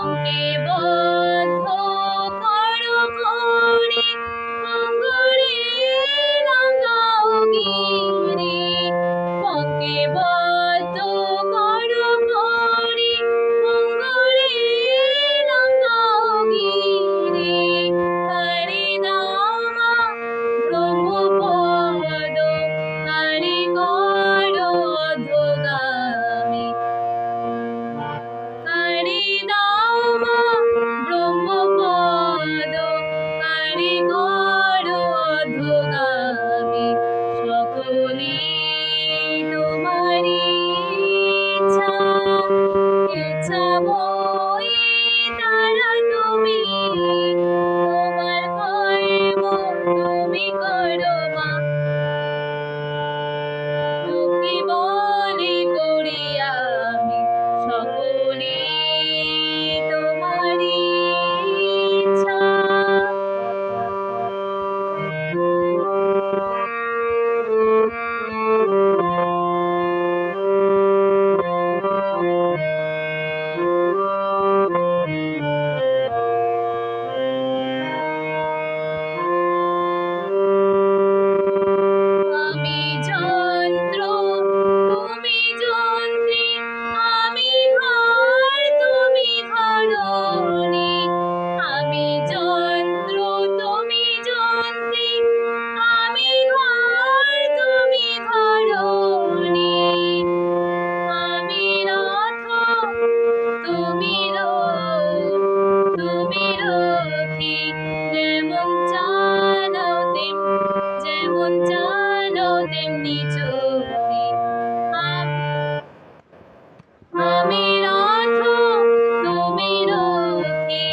পঙ্কে বদ্ধ করো করে অঙ্গরে রাঙাও গিরে পঙ্কে বদ্ধ করো করে অঙ্গরে রাঙাও গিরে হরে নামা ব্রহ্মপদ হরে করো অধোগামী হরে নামা ব্রহ্মপদ হরে করো অধোগামী সকলে তোমারি ইচ্ছা ইচ্ছা মই তারা তুমি তোমার কর্ম তুমি করো মা কি বলে করি আমি সকলে তোমারি ইচ্ছা আমি যন্ত্র তুমি যন্ত্রী আমি ঘর তুমি ঘরণী আমি যন্ত্র তুমি যন্ত্রী আমি ঘর তুমি ঘরণী আমি রথ তুমি তুমি রথী যেমন চালো তেমনি চলি আমি রথ তুমি রথী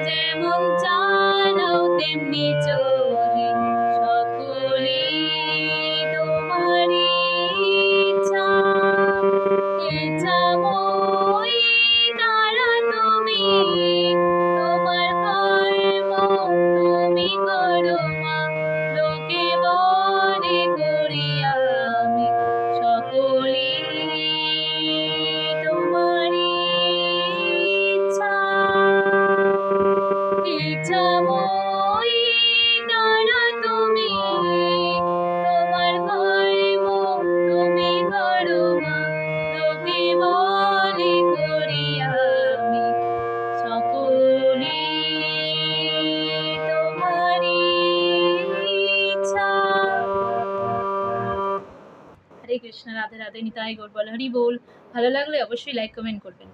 যেমন চালো তেমনি চলি সকলে তোমারি ইচ্ছা ইচ্ছা মই তারা তুমি তোমার কর্ম তুমি করো মা লোকে বলে করি আমি সকলে তোমারি ইচ্ছা ইচ্ছা মই তারা তুমি তোমার কর্ম তুমি করো মা লোকে বলে করি আমি সকলে তোমারি ইচ্ছা। হরে কৃষ্ণ, রাধে রাধে, নিতাই গৌর বল হরি বল। ভালো লাগলে অবশ্যই লাইক কমেন্ট করবেন।